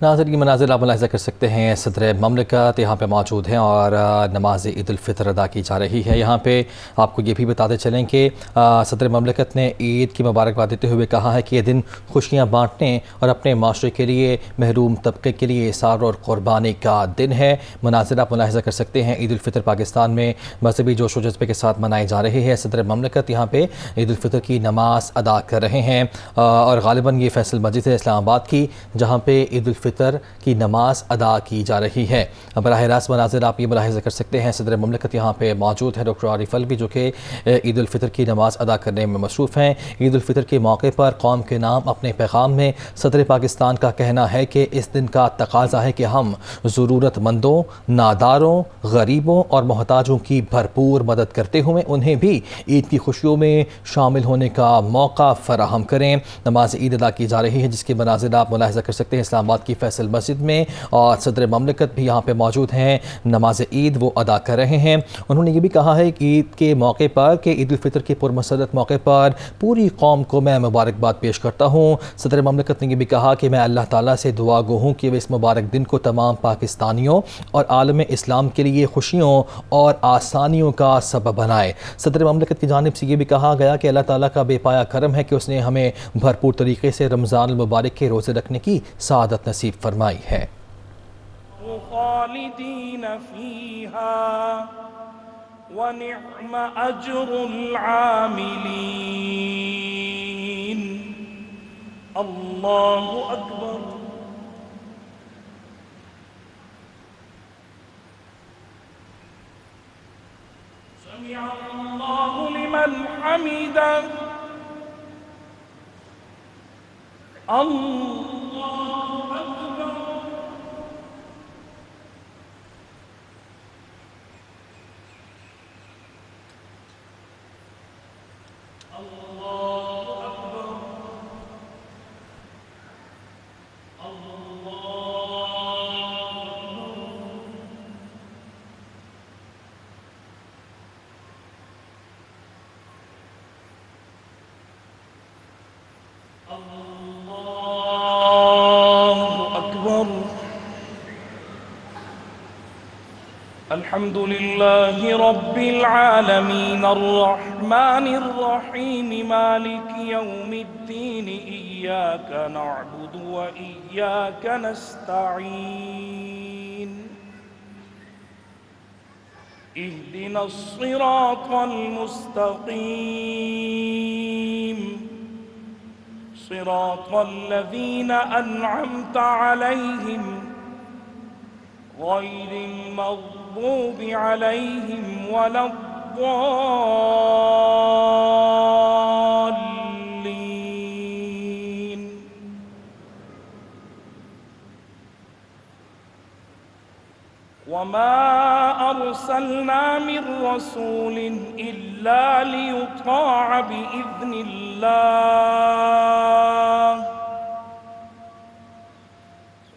ناظرین کی مناظر آپ ملاحظہ کر سکتے ہیں، صدر مملکت یہاں پہ موجود ہیں اور نماز عید الفطر ادا کی جا رہی ہے۔ یہاں پہ آپ کو یہ بھی بتاتے چلیں کہ صدر مملکت نے عید کی مبارکباد دیتے ہوئے کہا ہے کہ یہ دن خوشیاں بانٹنے اور اپنے معاشرے کے لیے محروم طبقے کے لیے اثار اور قربانی کا دن ہے۔ مناظر آپ ملاحظہ کر سکتے ہیں، عید الفطر پاکستان میں مذہبی جوش و جذبے کے ساتھ منائی جا رہی ہے۔ صدر مملکت یہاں پہ عید الفطر کی نماز ادا کر رہے ہیں اور غالباً یہ فیصل مسجد ہے اسلام آباد کی، جہاں پہ عید الفطر کی نماز ادا کی جا رہی ہے۔ براہ راست مناظر آپ یہ ملاحظہ کر سکتے ہیں، صدر مملکت یہاں پہ موجود ہے ڈاکٹر عارف الوی، جو کہ عید الفطر کی نماز ادا کرنے میں مصروف ہیں۔ عید الفطر کے موقع پر قوم کے نام اپنے پیغام میں صدر پاکستان کا کہنا ہے کہ اس دن کا تقاضا ہے کہ ہم ضرورت مندوں، ناداروں، غریبوں اور محتاجوں کی بھرپور مدد کرتے ہوئے انہیں بھی عید کی خوشیوں میں شامل ہونے کا موقع فراہم کریں۔ نماز عید ادا کی جا رہی ہے، جس کے مناظر آپ ملاحظہ کر سکتے ہیں اسلام آباد کی فیصل مسجد میں، اور صدر مملکت بھی یہاں پہ موجود ہیں۔ نماز عید وہ ادا کر رہے ہیں۔ انہوں نے یہ بھی کہا ہے کہ عید کے موقع پر کہ عید الفطر کے پرمسرت موقع پر پوری قوم کو میں مبارکباد پیش کرتا ہوں۔ صدر مملکت نے یہ بھی کہا کہ میں اللہ تعالیٰ سے دعا گو ہوں کہ وہ اس مبارک دن کو تمام پاکستانیوں اور عالم اسلام کے لیے خوشیوں اور آسانیوں کا سبب بنائے۔ صدر مملکت کی جانب سے یہ بھی کہا گیا کہ اللہ تعالیٰ کا بے پایا کرم ہے کہ اس نے ہمیں بھرپور طریقے سے رمضان المبارک کے روزے رکھنے کی سعادت نصیب فرمائی ہے۔ خالدین فیہا ونعم اجر العاملین۔ اللہ اکبر۔ سمع اللہ لمن حمدہ۔ اللہ اکبر۔ الحمد لله رب العالمين الرحمن الرحيم مالك يوم الدين إياك نعبد وإياك نستعين اهدنا الصراط المستقيم صراط الذين أنعمت عليهم غير المغضوب عليهم ولا الضالين۔ وما أرسلنا من رسول إلا ليطاع بإذن الله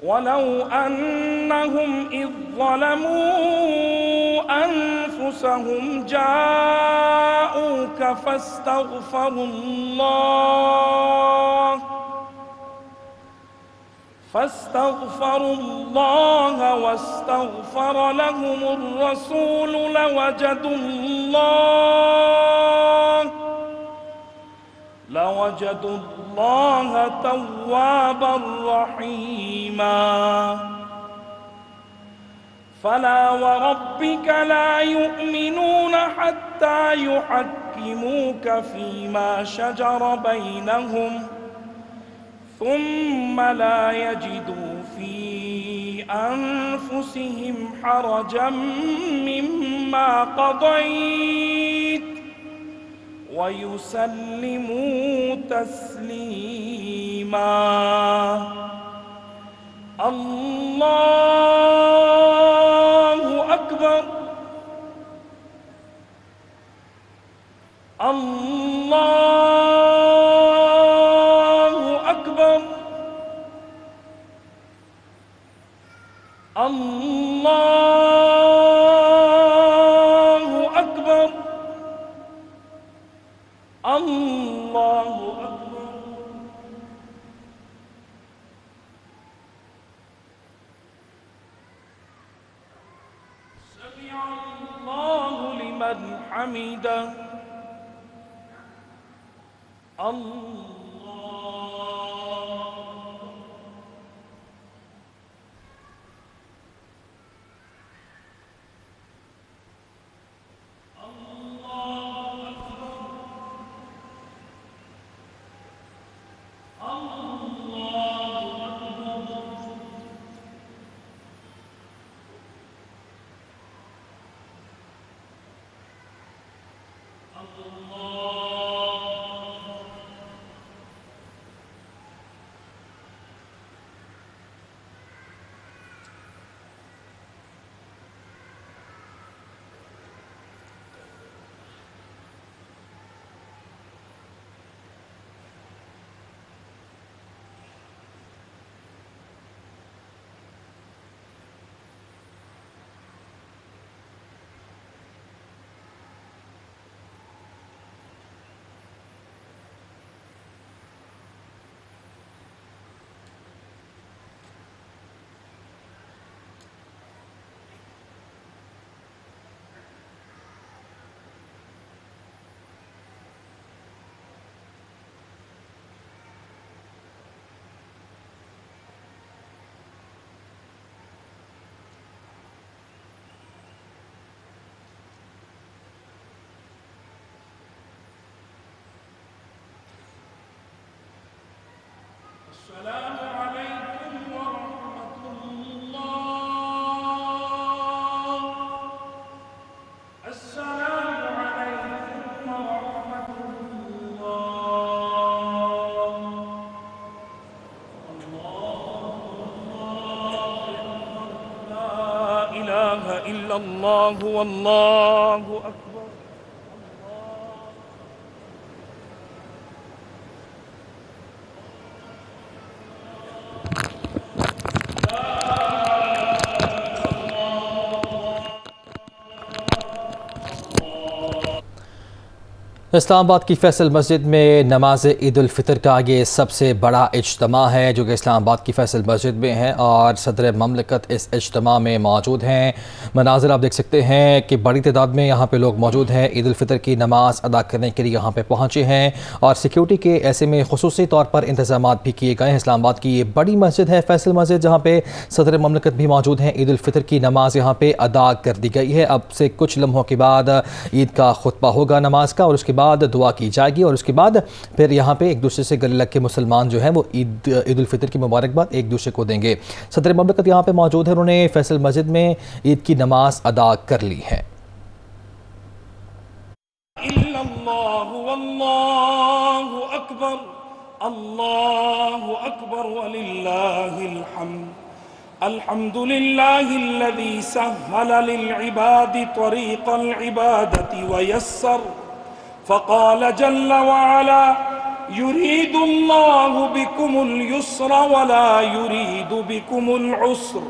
ولو أنهم إذ ظلموا أنفسهم جاءوك فاستغفروا الله واستغفر لهم الرسول لوجدوا الله توابا رحيما۔ فلا وربك لا يؤمنون حتى يحكموك فيما شجر بينهم ثم لا يجدوا في أنفسهم حرجا مما قضيت ويسلموا تسليما۔ الله أكبر۔ الله أكبر۔ الله أكبر۔ الله أكبر۔ حميدا السلام عليكم ورحمة الله. السلام عليكم ورحمة الله. لا إله إلا الله والله أكبر. اسلام آباد کی فیصل مسجد میں نماز عید الفطر کا یہ سب سے بڑا اجتماع ہے جو کہ اسلام آباد کی فیصل مسجد میں ہے اور صدر مملکت اس اجتماع میں موجود ہیں. مناظر آپ دیکھ سکتے ہیں کہ بڑی تعداد میں یہاں پہ لوگ موجود ہیں. عید الفطر کی نماز ادا کرنے کے لیے یہاں پہ پہنچے ہیں اور سیکیورٹی کے ایسے میں خصوصی طور پر انتظامات بھی کیے گئے ہیں. اسلام آباد کی یہ بڑی مسجد ہے فیصل مسجد جہاں پہ صدر مملکت بھی موجود ہیں. عید الفطر کی نماز یہاں پہ ادا کر دی گئی ہے. اب سے کچھ لمحوں کے بعد عید کا خطبہ ہوگا نماز کا اور اس کے بعد دعا کی جائے گی اور اس کے بعد پھر یہاں پہ ایک دوسرے سے گلے لگ کے مسلمان جو ہیں وہ عید الفطر کی مبارکباد ایک دوسرے کو دیں گے. صدر مملکت یہاں پہ موجود ہے. انہوں نے فیصل مسجد میں عید کی نماز ادا کر لی ہے. اللہ واللہ اکبر اللہ اکبر وللہ الحمد. الحمد للہ الذی سہل للعباد طریق العبادة ویسر فقال جل وعلا يريد الله بكم اليسر ولا يريد بكم العسر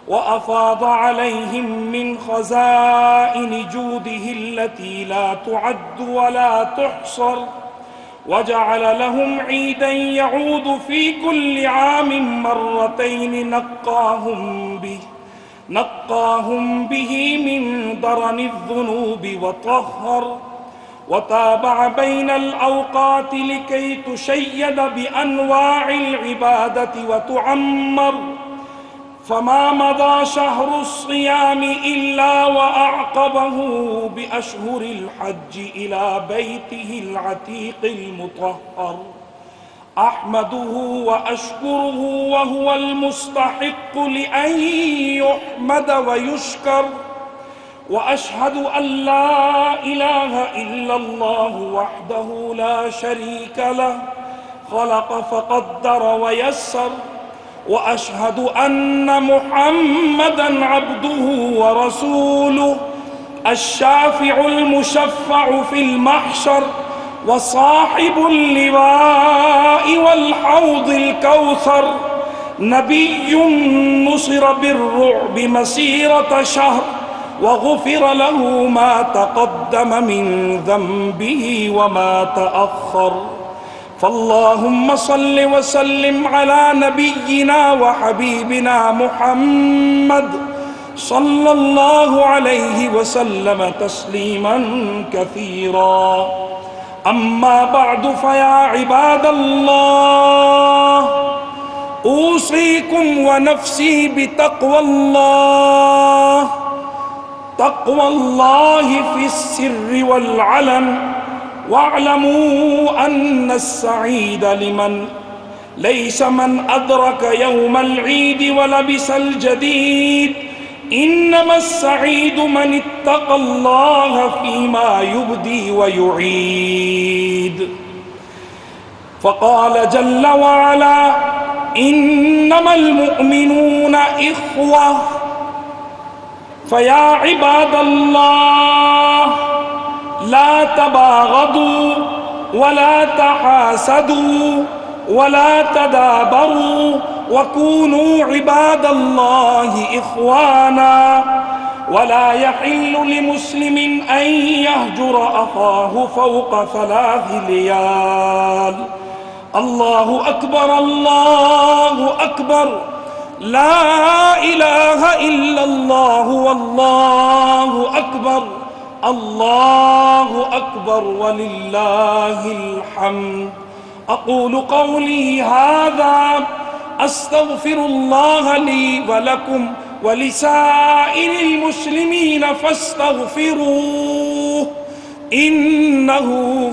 وأفاض عليهم من خزائن جوده التي لا تعد ولا تحصر وجعل لهم عيدا يعود في كل عام مرتين نقاهم به من درن الذنوب وطهر وتابع بين الأوقات لكي تشيد بأنواع العبادة وتعمر فما مضى شهر الصيام إلا وأعقبه بأشهر الحج إلى بيته العتيق المطهر. أحمده وأشكره وهو المستحق لأن يحمد ويشكر وأشهد أن لا إله إلا الله وحده لا شريك له خلق فقدر ويسر وأشهد أن محمدًا عبده ورسوله الشافع المشفع في المحشر وصاحب اللواء والحوض الكوثر. نبي نصر بالرعب مسيرة شهر وغفر له ما تقدم من ذنبه وما تأخر. فاللهم صل وسلم على نبينا وحبيبنا محمد صلى الله عليه وسلم تسليما كثيرا. أما بعد فيا عباد الله أوصيكم ونفسي بتقوى الله، تقوى الله في السر والعلن. واعلموا أن السعيد لمن ليس من أدرك يوم العيد ولبس الجديد، إنما السعيد من اتقى الله فيما يبدي ويعيد. فقال جل وعلا: إنما المؤمنون إخوة. فيا عباد الله لا تباغضوا ولا تحاسدوا ولا تدابروا، وكونوا عباد الله إخوانا. ولا يحل لمسلم أن يهجر أخاه فوق 3 ليال. الله أكبر، الله أكبر، لا إله إلا الله والله أكبر، الله أكبر ولله الحمد. أقول قولي هذا أستغفر الله لي ولكم ولسائر المسلمين فاستغفروه إنه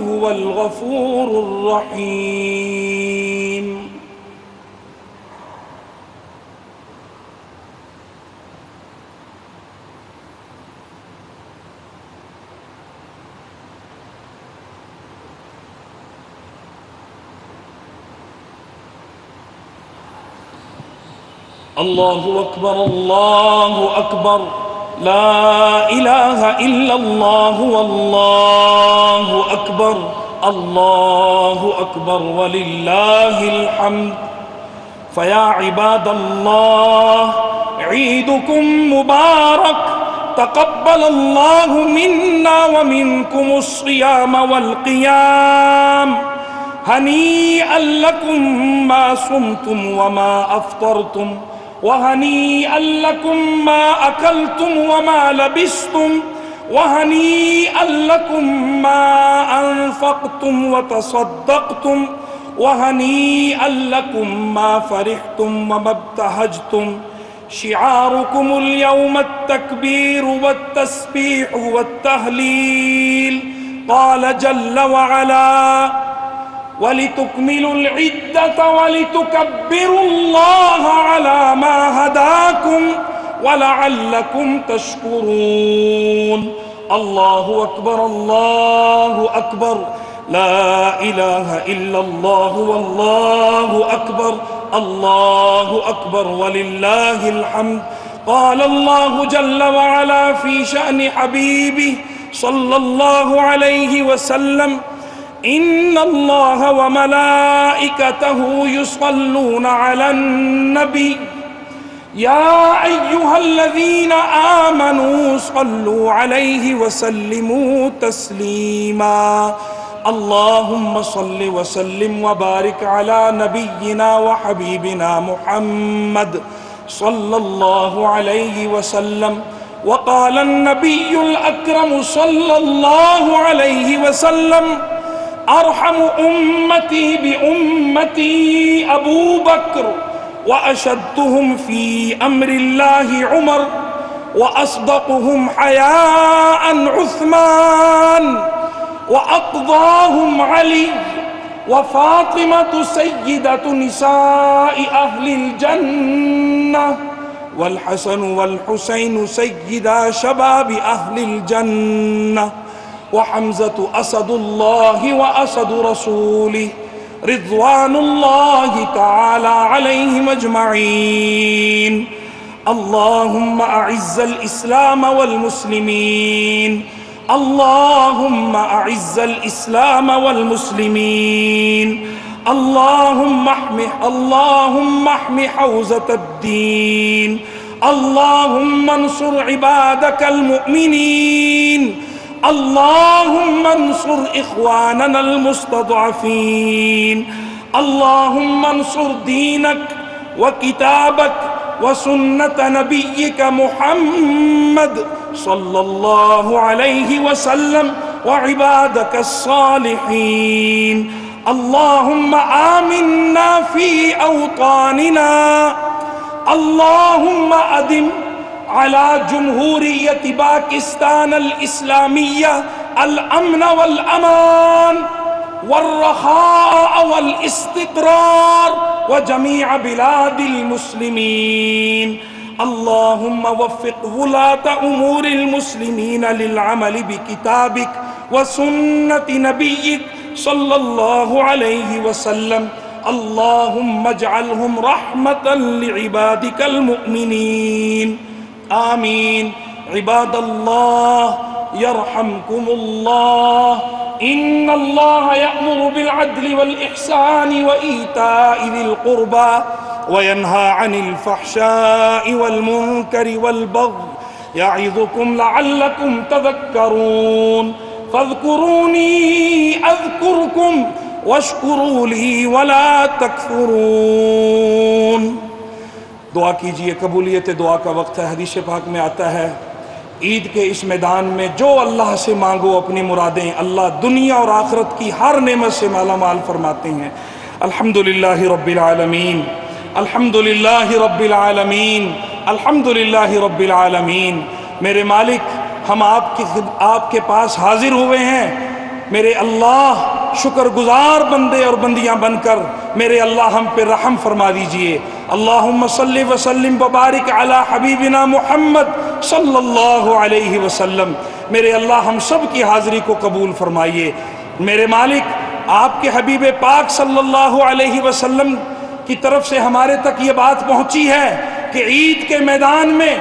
هو الغفور الرحيم. الله أكبر، الله أكبر، لا إله إلا الله والله أكبر، الله أكبر ولله الحمد. فيا عباد الله عيدكم مبارك، تقبل الله منا ومنكم الصيام والقيام. هنيئا لكم ما صمتم وما أفطرتم، وهنيئا لكم ما أكلتم وما لبستم، وهنيئا لكم ما أنفقتم وتصدقتم، وهنيئا لكم ما فرحتم وما ابتهجتم. شعاركم اليوم التكبير والتسبيح والتهليل. قال جل وعلا: ولتكملوا العدة ولتكبروا الله على ما هداكم ولعلكم تشكرون. الله أكبر، الله أكبر، لا إله إلا الله والله أكبر، الله أكبر ولله الحمد. قال الله جل وعلا في شأن حبيبه صلى الله عليه وسلم: إن الله وملائكته يصلون على النبي يا أيها الذين آمنوا صلوا عليه وسلموا تسليما. اللهم صل وسلم وبارك على نبينا وحبيبنا محمد صلى الله عليه وسلم. وقال النبي الأكرم صلى الله عليه وسلم: أرحم أمتي بأمتي أبو بكر، وأشدهم في أمر الله عمر، وأصدقهم حياء عثمان، وأقضاهم علي، وفاطمة سيدة نساء أهل الجنة، والحسن والحسين سيدا شباب أهل الجنة، وحمزة أسد الله وأسد رسوله رضوان الله تعالى عليهم أجمعين. اللهم أعز الإسلام والمسلمين، اللهم أعز الإسلام والمسلمين، اللهم احم حوزة الدين، اللهم انصر عبادك المؤمنين، اللهم انصر إخواننا المستضعفين، اللهم انصر دينك وكتابك وسنة نبيك محمد صلى الله عليه وسلم وعبادك الصالحين. اللهم آمنا في أوطاننا. اللهم أدم على جمهورية باكستان الإسلامية الأمن والأمان والرخاء والاستقرار وجميع بلاد المسلمين. اللهم وفق ولاة أمور المسلمين للعمل بكتابك وسنة نبيك صلى الله عليه وسلم. اللهم اجعلهم رحمة لعبادك المؤمنين. آمين. عباد الله يرحمكم الله. إن الله يأمر بالعدل والإحسان وإيتاء ذي القربى وينهى عن الفحشاء والمنكر والبغي يعظكم لعلكم تذكرون. فاذكروني أذكركم واشکروا لی ولا تکفرون. دعا کیجئے، قبولیت دعا کا وقت ہے. حدیث پاک میں آتا ہے عید کے اس میدان میں جو اللہ سے مانگو اپنی مرادیں، اللہ دنیا اور آخرت کی ہر نعمت سے مالا مال فرماتے ہیں. الحمدللہ رب العالمین، الحمدللہ رب العالمین، الحمدللہ رب العالمین. میرے مالک، ہم آپ کے پاس حاضر ہوئے ہیں. میرے اللہ، شکر گزار بندے اور بندیاں بن کر میرے اللہ ہم پہ رحم فرما دیجئے. اللہم صلی وسلم وبارک علی حبیبنا محمد صلی اللہ علیہ وسلم. میرے اللہ ہم سب کی حاضری کو قبول فرمائیے. میرے مالک، آپ کے حبیب پاک صلی اللہ علیہ وسلم کی طرف سے ہمارے تک یہ بات پہنچی ہے کہ عید کے میدان میں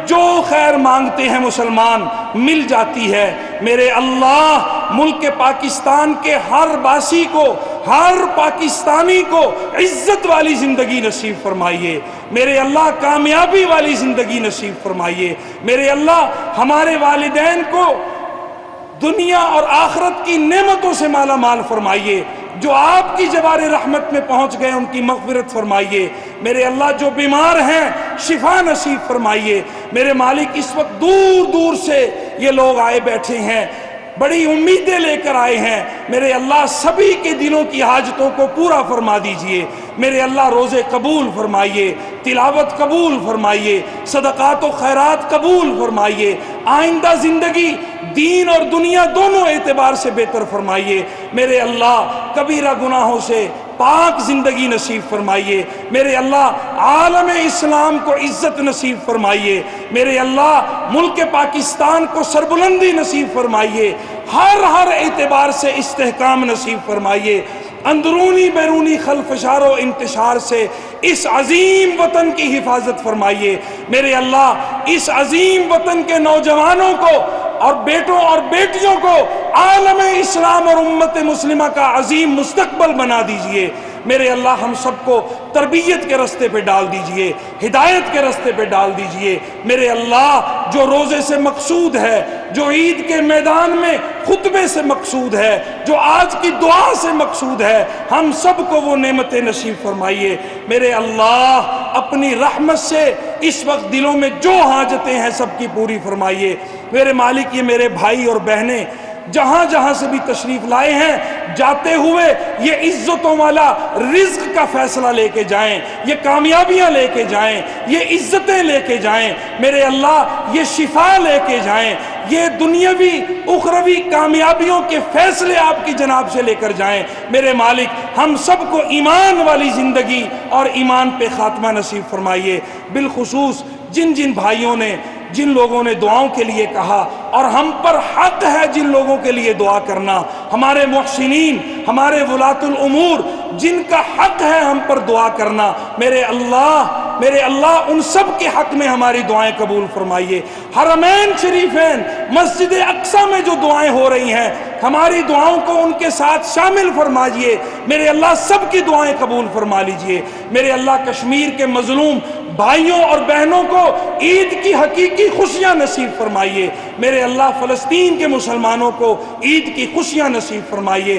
جو خیر مانگتے ہیں مسلمان مل جاتی ہے. میرے اللہ، ملک پاکستان کے ہر باسی کو، ہر پاکستانی کو عزت والی زندگی نصیب فرمائیے. میرے اللہ، کامیابی والی زندگی نصیب فرمائیے. میرے اللہ، ہمارے والدین کو دنیا اور آخرت کی نعمتوں سے مالا مال فرمائیے. جو آپ کی جوار رحمت میں پہنچ گئے ان کی مغفرت فرمائیے. میرے اللہ، جو بیمار ہیں شفا نصیب فرمائیے. میرے مالک، اس وقت دور دور سے یہ لوگ آئے بیٹھے ہیں، بڑی امیدیں لے کر آئے ہیں. میرے اللہ، سبھی کے دلوں کی حاجتوں کو پورا فرما دیجئے. میرے اللہ، روزے قبول فرمائیے، تلاوت قبول فرمائیے، صدقات و خیرات قبول فرمائیے. آئندہ زندگی دین اور دنیا دونوں اعتبار سے بہتر فرمائیے. میرے اللہ، کبیرہ گناہوں سے پاک زندگی نصیب فرمائیے. میرے اللہ، عالم اسلام کو عزت نصیب فرمائیے. میرے اللہ، ملک پاکستان کو سربلندی نصیب فرمائیے. ہر اعتبار سے استحکام نصیب فرمائیے. اندرونی بیرونی خلفشار و انتشار سے اس عظیم وطن کی حفاظت فرمائیے. میرے اللہ، اس عظیم وطن کے نوجوانوں کو اور بیٹوں اور بیٹیوں کو عالم اسلام اور امت مسلمہ کا عظیم مستقبل بنا دیجئے. میرے اللہ، ہم سب کو تربیت کے رستے پہ ڈال دیجئے، ہدایت کے رستے پہ ڈال دیجئے. میرے اللہ، جو روزے سے مقصود ہے، جو عید کے میدان میں خطبے سے مقصود ہے، جو آج کی دعا سے مقصود ہے، ہم سب کو وہ نعمتیں نصیب فرمائیے. میرے اللہ، اپنی رحمت سے اس وقت دلوں میں جو حاجتیں ہیں سب کی پوری فرمائیے. میرے مالک، یہ میرے بھائی اور بہنیں جہاں جہاں سے بھی تشریف لائے ہیں، جاتے ہوئے یہ عزتوں والا رزق کا فیصلہ لے کے جائیں، یہ کامیابیاں لے کے جائیں، یہ عزتیں لے کے جائیں. میرے اللہ، یہ شفا لے کے جائیں، یہ دنیاوی اخروی کامیابیوں کے فیصلے آپ کی جناب سے لے کر جائیں. میرے مالک، ہم سب کو ایمان والی زندگی اور ایمان پہ خاتمہ نصیب فرمائیے. بالخصوص جن بھائیوں نے، جن لوگوں نے دعاؤں کے لیے کہا، اور ہم پر حق ہے جن لوگوں کے لیے دعا کرنا، ہمارے محسنین، ہمارے ولاۃ الامور جن کا حق ہے ہم پر دعا کرنا. میرے اللہ ان سب کے حق میں ہماری دعائیں قبول فرمائیے. حرمین شریفین، مسجد اقصی میں جو دعائیں ہو رہی ہیں، ہماری دعاؤں کو ان کے ساتھ شامل فرمائیے. میرے اللہ، سب کی دعائیں قبول فرما لیجئے. میرے اللہ، کشمیر کے مظلوم بھائیوں اور بہنوں کو عید کی حقیقی خوشیاں نصیب فرمائیے. میرے اللہ، فلسطین کے مسلمانوں کو عید کی خوشیاں نصیب فرمائیے.